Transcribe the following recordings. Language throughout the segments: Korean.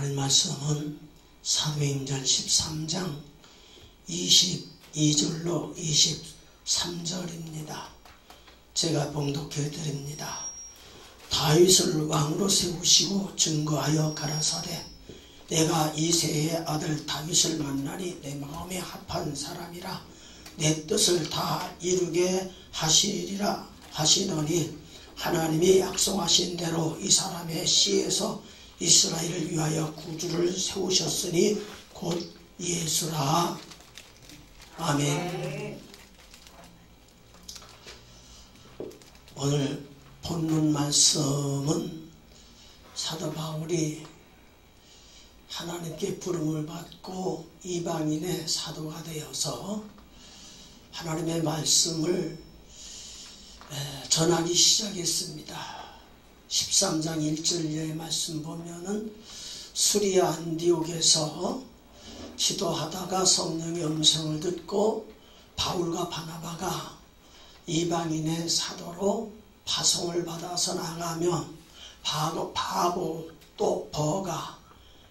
하나님 말씀은 사도행전 13장 22절로 23절입니다. 제가 봉독해 드립니다. 다윗을 왕으로 세우시고 증거하여 가라사대 내가 이새의 아들 다윗을 만나니 내 마음에 합한 사람이라 내 뜻을 다 이루게 하시리라 하시더니 하나님이 약속하신 대로 이 사람의 씨에서 이스라엘을 위하여 구주를 세우셨으니 곧 예수라. 아멘. 오늘 본문 말씀은 사도 바울이 하나님께 부름을 받고 이방인의 사도가 되어서 하나님의 말씀을 전하기 시작했습니다. 13장 1절의 말씀 보면은 수리아 안디옥에서 기도하다가 성령의 음성을 듣고 바울과 바나바가 이방인의 사도로 파송을 받아서 나가며 바고 또 버가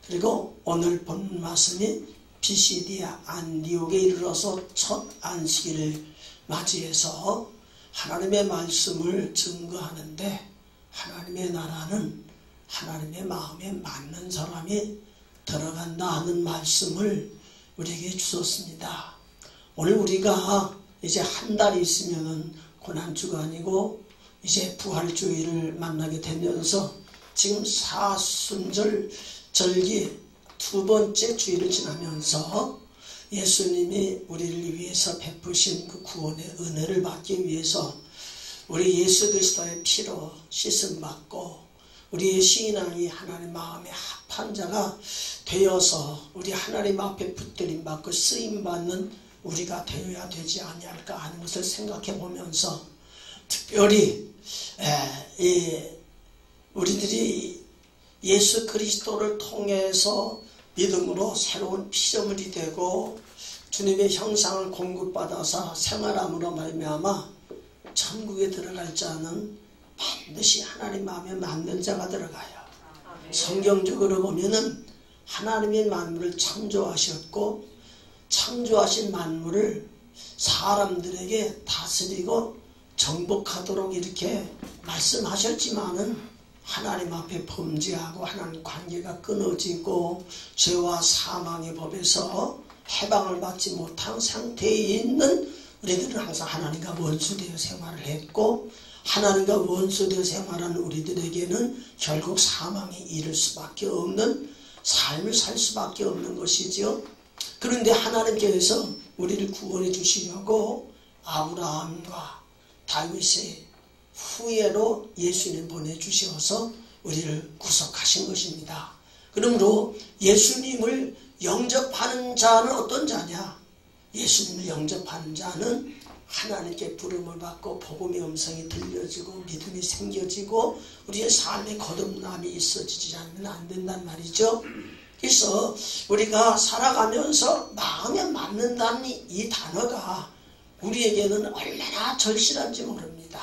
그리고 오늘 본 말씀이 비시디아 안디옥에 이르러서 첫 안식일을 맞이해서 하나님의 말씀을 증거하는데 하나님의 나라는 하나님의 마음에 맞는 사람이 들어간다 하는 말씀을 우리에게 주셨습니다. 오늘 우리가 이제 한 달이 있으면 고난주간이고 이제 부활주의를 만나게 되면서 지금 사순절 절기 두 번째 주일을 지나면서 예수님이 우리를 위해서 베푸신 그 구원의 은혜를 받기 위해서 우리 예수 그리스도의 피로 씻음받고 우리의 신앙이 하나님 마음에 합한 자가 되어서 우리 하나님 앞에 붙들림받고 쓰임받는 우리가 되어야 되지 아니할까 하는 것을 생각해 보면서 특별히 우리들이 예수 그리스도를 통해서 믿음으로 새로운 피조물이 되고 주님의 형상을 공급받아서 생활함으로 말미암아 천국에 들어갈 자는 반드시 하나님 마음에 맞는 자가 들어가요. 성경적으로 보면은 하나님의 만물을 창조하셨고 창조하신 만물을 사람들에게 다스리고 정복하도록 이렇게 말씀하셨지만은 하나님 앞에 범죄하고 하나님 관계가 끊어지고 죄와 사망의 법에서 해방을 받지 못한 상태에 있는 우리들은 항상 하나님과 원수되어 생활을 했고 하나님과 원수되어 생활하는 우리들에게는 결국 사망에 이를 수밖에 없는 삶을 살 수밖에 없는 것이죠. 그런데 하나님께서 우리를 구원해 주시려고 아브라함과 다윗의 후예로 예수님 보내주셔서 우리를 구속하신 것입니다. 그러므로 예수님을 영접하는 자는 어떤 자냐? 예수님을 영접하는 자는 하나님께 부름을 받고 복음의 음성이 들려지고 믿음이 생겨지고 우리의 삶에 거듭남이 있어지지 않으면 안 된단 말이죠. 그래서 우리가 살아가면서 마음에 맞는다는 이 단어가 우리에게는 얼마나 절실한지 모릅니다.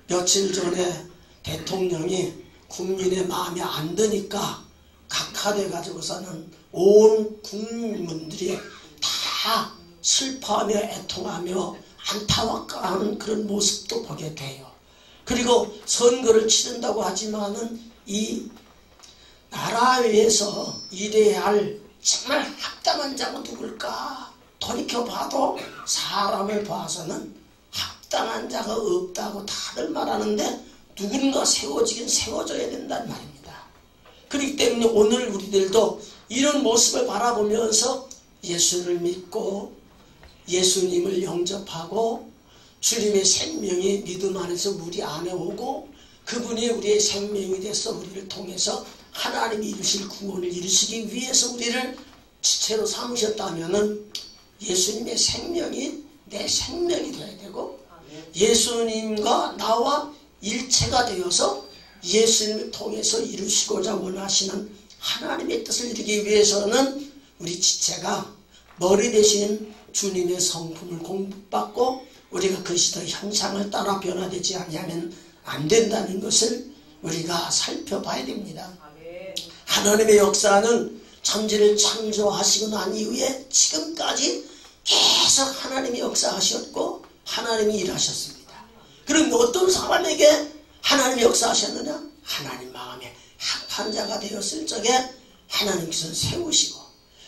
며칠 전에 대통령이 국민의 마음에 안 드니까 각하돼 가지고서는 온 국민들이 다 슬퍼하며 애통하며 안타까워하는 그런 모습도 보게 돼요. 그리고 선거를 치른다고 하지만은 이 나라 위해서 일해야 할 정말 합당한 자가 누굴까? 돌이켜봐도 사람을 봐서는 합당한 자가 없다고 다들 말하는데 누군가 세워지긴 세워져야 된다는 말입니다. 그렇기 때문에 오늘 우리들도 이런 모습을 바라보면서 예수를 믿고 예수님을 영접하고 주님의 생명이 믿음 안에서 우리 안에 오고 그분이 우리의 생명이 돼서 우리를 통해서 하나님이 이루실 구원을 이루시기 위해서 우리를 지체로 삼으셨다면은 예수님의 생명이 내 생명이 되어야 되고 예수님과 나와 일체가 되어서 예수님을 통해서 이루시고자 원하시는 하나님의 뜻을 이루기 위해서는 우리 지체가 머리 대신 주님의 성품을 공급받고 우리가 그리스도의 형상을 따라 변화되지 아니하면 안 된다는 것을 우리가 살펴봐야 됩니다. 하나님의 역사는 천지를 창조하시고 난 이후에 지금까지 계속 하나님이 역사하셨고 하나님이 일하셨습니다. 그럼 어떤 사람에게 하나님이 역사하셨느냐? 하나님 마음에 합한 자가 되었을 적에 하나님께서 세우시고,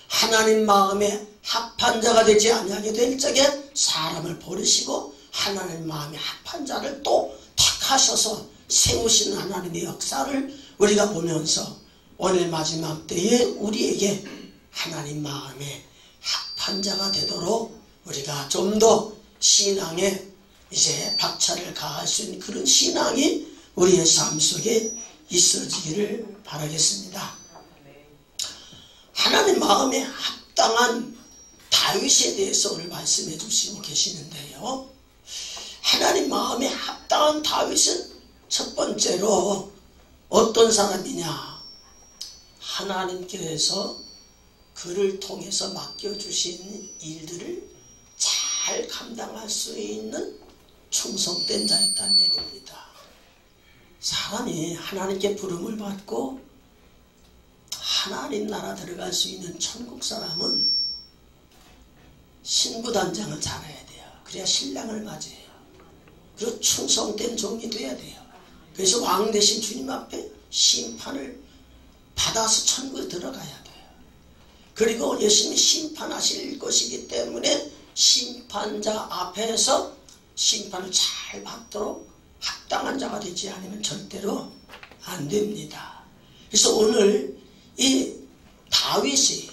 하나님 마음에 합한 자가 되지 아니하게 될 적에 사람을 버리시고, 하나님 마음에 합한 자를 또 택하셔서 세우시는 하나님의 역사를 우리가 보면서 오늘 마지막 때에 우리에게 하나님 마음에 합한 자가 되도록 우리가 좀 더 신앙에 이제 박차를 가할 수 있는 그런 신앙이 우리의 삶 속에 있어지기를 바라겠습니다. 하나님 마음에 합당한 다윗에 대해서 오늘 말씀해 주시고 계시는데요. 하나님 마음에 합당한 다윗은 첫 번째로 어떤 사람이냐? 하나님께서 그를 통해서 맡겨주신 일들을 잘 감당할 수 있는 충성된 자였다는 얘기입니다. 사람이 하나님께 부름을 받고 하나님 나라 들어갈 수 있는 천국 사람은 신부단장을 잘해야 돼요. 그래야 신랑을 맞이해요. 그리고 충성된 종이 돼야 돼요. 그래서 왕 대신 주님 앞에 심판을 받아서 천국에 들어가야 돼요. 그리고 열심히 심판하실 것이기 때문에 심판자 앞에서 심판을 잘 받도록 합당한 자가 되지 않으면 절대로 안 됩니다. 그래서 오늘 이 다윗이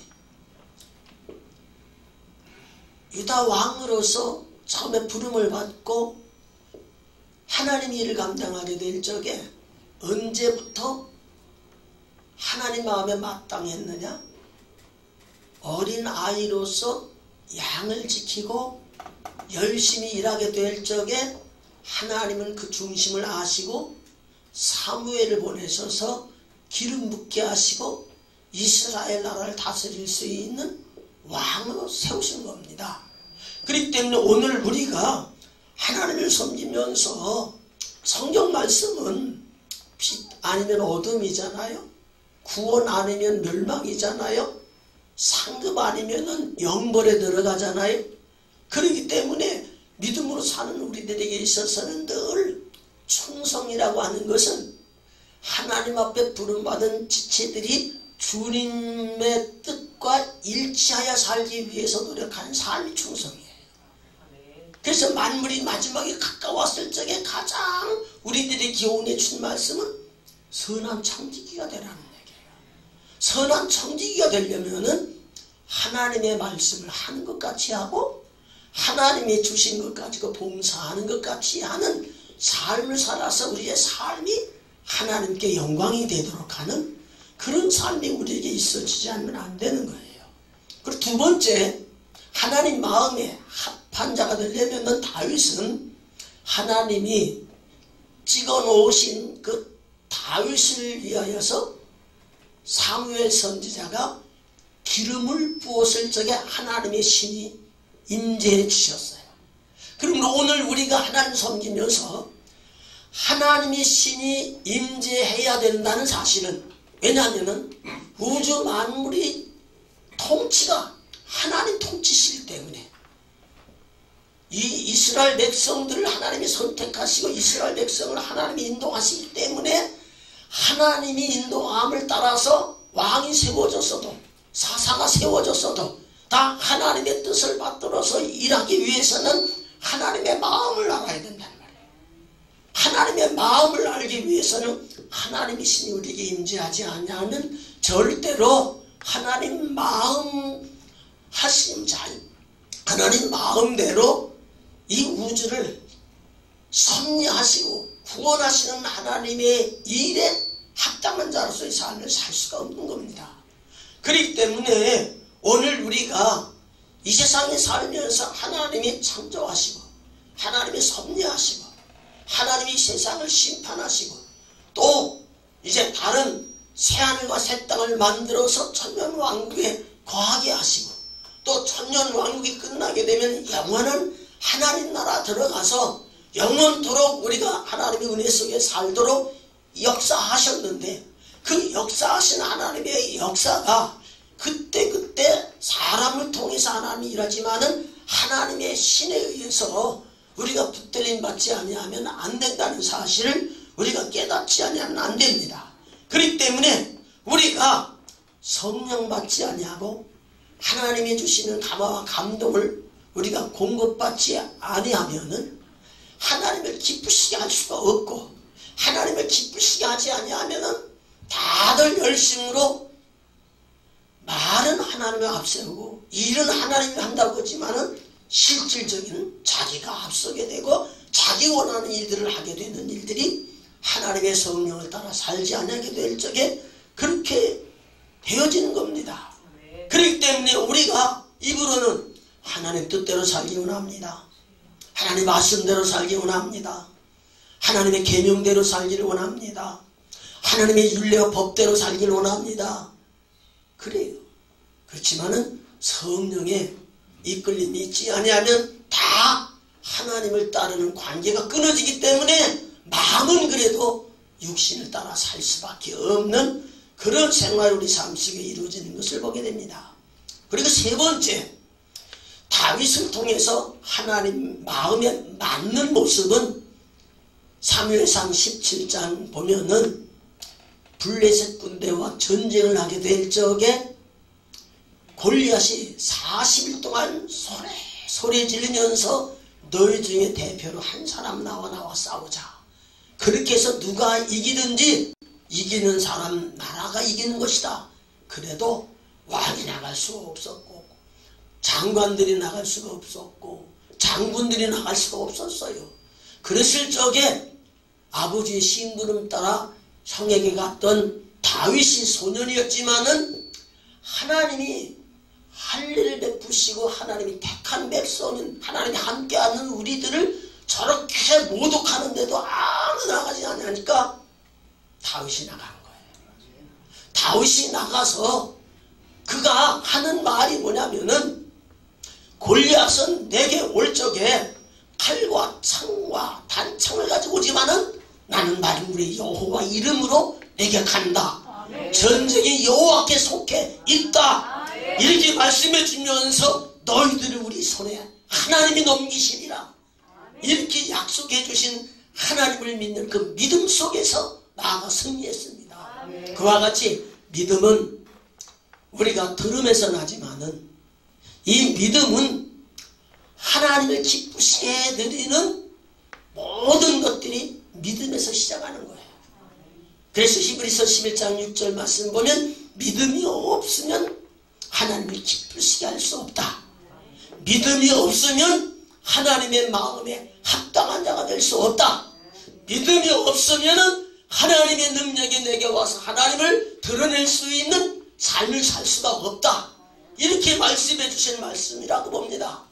유다 왕으로서 처음에 부름을 받고 하나님 일을 감당하게 될 적에 언제부터 하나님 마음에 마땅했느냐? 어린 아이로서 양을 지키고 열심히 일하게 될 적에 하나님은 그 중심을 아시고 사무엘을 보내셔서 기름 붓게 하시고 이스라엘 나라를 다스릴 수 있는 왕으로 세우신 겁니다. 그렇기 때문에 오늘 우리가 하나님을 섬기면서 성경 말씀은 빛 아니면 어둠이잖아요. 구원 아니면 멸망이잖아요. 상급 아니면 영벌에 들어가잖아요. 그렇기 때문에 믿음으로 사는 우리들에게 있어서는 늘 충성이라고 하는 것은 하나님 앞에 부름받은 지체들이 주님의 뜻과 일치하여 살기 위해서 노력하는 삶이 충성이에요. 그래서 만물이 마지막에 가까웠을 적에 가장 우리들의 기원해 준 말씀은 선한 청지기가 되라는 얘기예요. 선한 청지기가 되려면은 하나님의 말씀을 하는 것 같이 하고 하나님이 주신 것 가지고 봉사하는 것 같이 하는 삶을 살아서 우리의 삶이 하나님께 영광이 되도록 하는 그런 삶이 우리에게 있어지지 않으면 안 되는 거예요. 그리고 두 번째, 하나님 마음에 합한 자가 되려면 다윗은 하나님이 찍어놓으신 그 다윗을 위하여서 사무엘 선지자가 기름을 부었을 적에 하나님의 신이 임재해 주셨어요. 그러므로 오늘 우리가 하나님 섬기면서 하나님의 신이 임재해야 된다는 사실은, 왜냐하면 우주 만물이 통치가 하나님 통치시기 때문에 이 이스라엘 백성들을 하나님이 선택하시고 이스라엘 백성을 하나님이 인도하시기 때문에 하나님이 인도함을 따라서 왕이 세워졌어도 사사가 세워졌어도 다 하나님의 뜻을 받들어서 일하기 위해서는 하나님의 마음을 알아야 된다는 말이에요. 하나님의 마음을 알기 위해서는 하나님의 신이 우리에게 임재하지 않으면 절대로 하나님 마음 하심 잘 하나님 마음대로 이 우주를 섭리하시고 구원하시는 하나님의 일에 합당한 자로서의 삶을 살 수가 없는 겁니다. 그렇기 때문에 오늘 우리가 이 세상에 살면서 하나님이 창조하시고 하나님이 섭리하시고 하나님이 세상을 심판하시고 또 이제 다른 새하늘과 새 땅을 만들어서 천년왕국에 거하게 하시고 또 천년왕국이 끝나게 되면 영원한 하나님 나라 들어가서 영원토록 우리가 하나님의 은혜 속에 살도록 역사하셨는데, 그 역사하신 하나님의 역사가 그때그때 사람을 통해서 하나님이 일하지만은 하나님의 신에 의해서 우리가 붙들림 받지 아니하면 안 된다는 사실을 우리가 깨닫지 아니하면 안 됩니다. 그렇기 때문에 우리가 성령 받지 아니하고 하나님이 주시는 감화와 감동을 우리가 공급받지 아니하면은 하나님을 기쁘시게 할 수가 없고, 하나님을 기쁘시게 하지 아니하면은 다들 열심으로 말은 하나님을 앞세우고 일은 하나님이 한다고 하지만은 실질적인 자기가 앞서게 되고 자기 원하는 일들을 하게 되는 일들이 하나님의 성령을 따라 살지 않게 될 적에 그렇게 되어지는 겁니다. 그렇기 때문에 우리가 입으로는 하나님 뜻대로 살기 원합니다. 하나님 말씀대로 살기 원합니다. 하나님의 계명대로 살기를 원합니다. 하나님의 율례와 법대로 살기를 원합니다. 그래요. 그렇지만은 성령의 이끌림이 있지 아니하면 다 하나님을 따르는 관계가 끊어지기 때문에 마음은 그래도 육신을 따라 살 수밖에 없는 그런 생활이 우리 삶 속에 이루어지는 것을 보게 됩니다. 그리고 세 번째, 다윗을 통해서 하나님 마음에 맞는 모습은 사무엘상 17장 보면은 블레셋 군대와 전쟁을 하게 될 적에 골리앗이 40일 동안 소리 지르면서 너희 중에 대표로 한 사람 나와 싸우자. 그렇게 해서 누가 이기든지 이기는 사람 나라가 이기는 것이다. 그래도 왕이 나갈 수가 없었고 장관들이 나갈 수가 없었고 장군들이 나갈 수가 없었어요. 그랬을 적에 아버지의 심부름 따라 형에게 갔던 다윗이 소년이었지만은 하나님이 할례를 베푸시고 하나님이 택한 백성인 하나님이 함께하는 우리들을 저렇게 모독하는데도 아무 나가지 않으니까 다윗이 나간 거예요. 다윗이 나가서 그가 하는 말이 뭐냐면은 골리앗은 내게 올 적에 칼과 창과 단창을 가지고 오지만은 나는 만물의 여호와 이름으로 내게 간다. 전쟁이 여호와께 속해 있다. 이렇게 말씀해 주면서 너희들을 우리 손에 하나님이 넘기시리라. 이렇게 약속해 주신 하나님을 믿는 그 믿음 속에서 나아가 승리했습니다. 그와 같이 믿음은 우리가 들음에서 나지만은 이 믿음은 하나님을 기쁘시게 해드리는 모든 것들이 믿음에서 시작하는 거예요. 그래서 히브리서 11장 6절 말씀 보면 믿음이 없으면 하나님을 기쁘시게 할 수 없다. 믿음이 없으면 하나님의 마음에 합당한 자가 될 수 없다. 믿음이 없으면 하나님의 능력이 내게 와서 하나님을 드러낼 수 있는 삶을 살 수가 없다. 이렇게 말씀해 주신 말씀이라고 봅니다.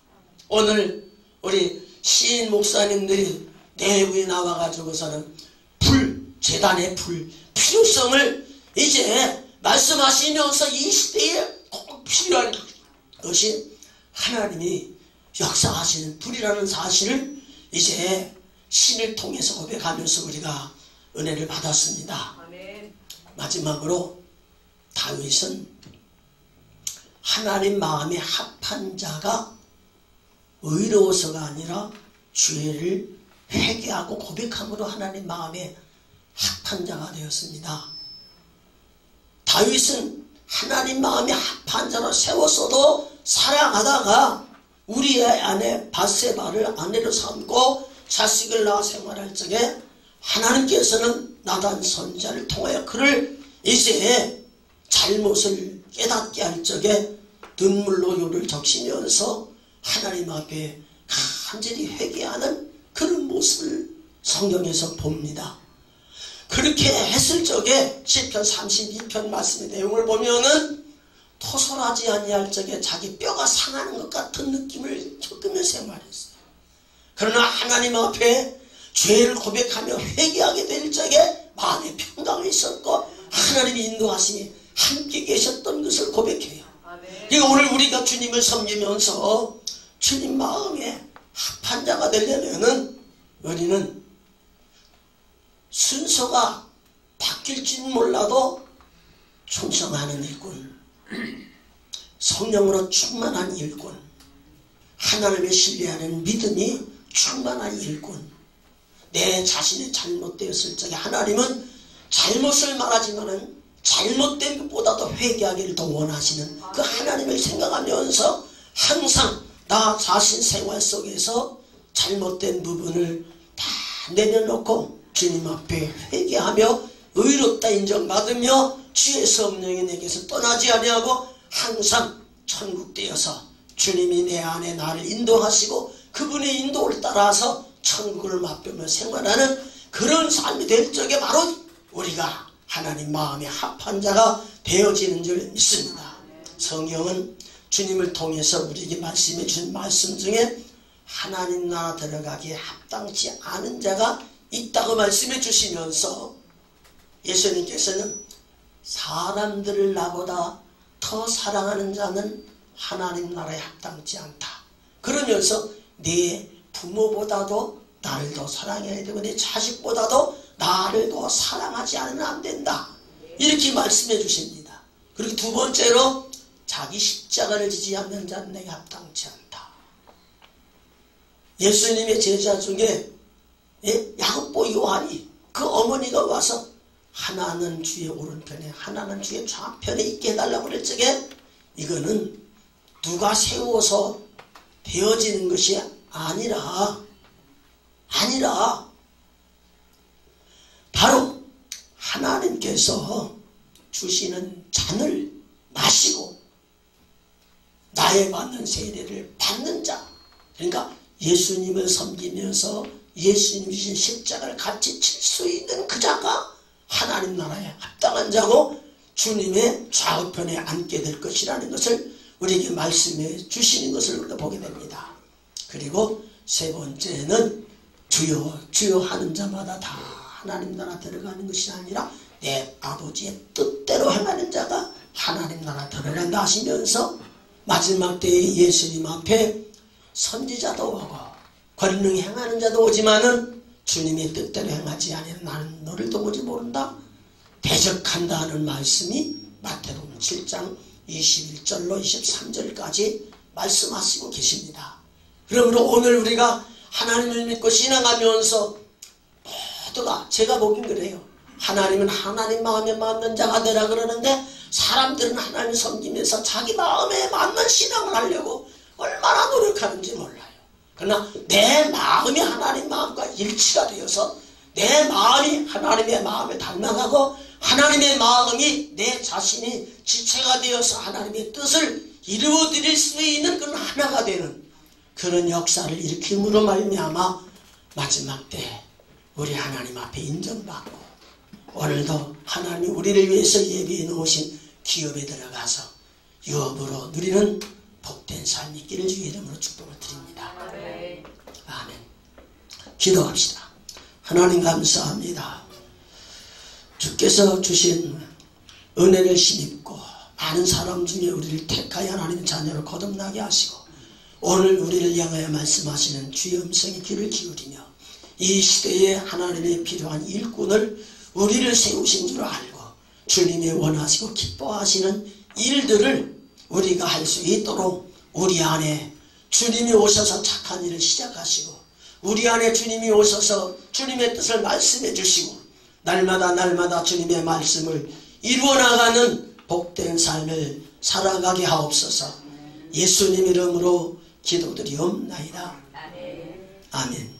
오늘 우리 시인 목사님들이 내부에 나와가지고서는 재단의 필요성을 이제 말씀하시면서 이 시대에 꼭 필요한 것이 하나님이 역사하시는 불이라는 사실을 이제 신을 통해서 고백하면서 우리가 은혜를 받았습니다. 아멘. 마지막으로 다윗은 하나님 마음에 합한 자가 의로워서가 아니라 죄를 회개하고 고백함으로 하나님 마음에 합한 자가 되었습니다. 다윗은 하나님 마음에 합한 자로 세웠어도 사랑하다가 우리의 아내 밧세바를 아내로 삼고 자식을 낳아 생활할 적에 하나님께서는 나단 선지자를 통하여 그를 이제 잘못을 깨닫게 할 적에 눈물로 요를 적시면서 하나님 앞에 간절히 회개하는 그런 모습을 성경에서 봅니다. 그렇게 했을 적에 시편 32편 말씀의 내용을 보면은 토설하지 아니할 적에 자기 뼈가 상하는 것 같은 느낌을 겪으면서 생활했어요. 그러나 하나님 앞에 죄를 고백하며 회개하게 될 적에 마음의 평강이 있었고 하나님의 인도하심이 함께 계셨던 것을 고백해요. 그러니까 오늘 우리가 주님을 섬기면서 주님 마음에 합한 자가 되려면은 우리는 순서가 바뀔지는 몰라도 충성하는 일꾼, 성령으로 충만한 일꾼, 하나님을 신뢰하는 믿음이 충만한 일꾼, 내 자신이 잘못되었을 적에 하나님은 잘못을 말하지만은 잘못된 것보다도 회개하기를 더 원하시는 그 하나님을 생각하면서 항상 나 자신 생활 속에서 잘못된 부분을 다 내려놓고 주님 앞에 회개하며 의롭다 인정받으며 주의 성령이 내게서 떠나지 아니하고 항상 천국되어서 주님이 내 안에 나를 인도하시고 그분의 인도를 따라서 천국을 맛보며 생활하는 그런 삶이 될 적에 바로 우리가 하나님 마음에 합한 자가 되어지는 줄 믿습니다. 성경은 주님을 통해서 우리에게 말씀해 주신 말씀 중에 하나님 나라 들어가기에 합당치 않은 자가 있다고 말씀해 주시면서 예수님께서는 사람들을 나보다 더 사랑하는 자는 하나님 나라에 합당치 않다. 그러면서 내 부모보다도 나를 더 사랑해야 되고 내 자식보다도 나를 더 사랑하지 않으면 안 된다. 이렇게 말씀해 주십니다. 그리고 두 번째로 자기 십자가를 지지 않는 자는 내게 합당치 않다. 예수님의 제자 중에 야고보 요한이 그 어머니가 와서 하나는 주의 오른편에 하나는 주의 좌편에 있게 해달라고 그럴 적에 이거는 누가 세워서 되어지는 것이 아니라 바로 하나님께서 주시는 잔을 마시고 나에 맞는 세례를 받는 자, 그러니까 예수님을 섬기면서 예수님 주신 십자가를 같이 칠 수 있는 그 자가 하나님 나라에 합당한 자고 주님의 좌우편에 앉게 될 것이라는 것을 우리에게 말씀해 주시는 것을 우리가 보게 됩니다. 그리고 세 번째는 주여 주여 하는 자마다 다 하나님 나라 들어가는 것이 아니라 내 아버지의 뜻대로 행하는 자가 하나님 나라 들어간다 하시면서 마지막 때에 예수님 앞에 선지자도 오고 권능 행하는 자도 오지만은 주님의 뜻대로 행하지 아니하는 나는 너를 도무지 모른다 대적한다 하는 말씀이 마태복음 7장 21절로 23절까지 말씀하시고 계십니다. 그러므로 오늘 우리가 하나님을 믿고 신앙하면서 모두가 제가 보긴 그래요. 하나님은 하나님 마음에 맞는 자가 되라 그러는데 사람들은 하나님을 섬기면서 자기 마음에 맞는 신앙을 하려고 얼마나 노력하는지 몰라요. 그러나 내 마음이 하나님 마음과 일치가 되어서 내 마음이 하나님의 마음에 닮아가고 하나님의 마음이 내 자신이 지체가 되어서 하나님의 뜻을 이루어드릴 수 있는 그런 하나가 되는 그런 역사를 일으킴으로 말미암아 마지막 때 우리 하나님 앞에 인정받고 오늘도 하나님이 우리를 위해서 예비해 놓으신 기업에 들어가서 유업으로 누리는 복된 삶이 있기를 주의 이름으로 축복을 드립니다. 아멘. 기도합시다. 하나님 감사합니다. 주께서 주신 은혜를 힘입고 많은 사람 중에 우리를 택하여 하나님의 자녀로 거듭나게 하시고 오늘 우리를 향하여 말씀하시는 주의 음성에 귀를 기울이며 이 시대에 하나님의 필요한 일꾼을 우리를 세우신 줄 알고 주님이 원하시고 기뻐하시는 일들을 우리가 할 수 있도록 우리 안에 주님이 오셔서 착한 일을 시작하시고 우리 안에 주님이 오셔서 주님의 뜻을 말씀해 주시고 날마다 주님의 말씀을 이루어나가는 복된 삶을 살아가게 하옵소서. 예수님 이름으로 기도드리옵나이다. 아멘.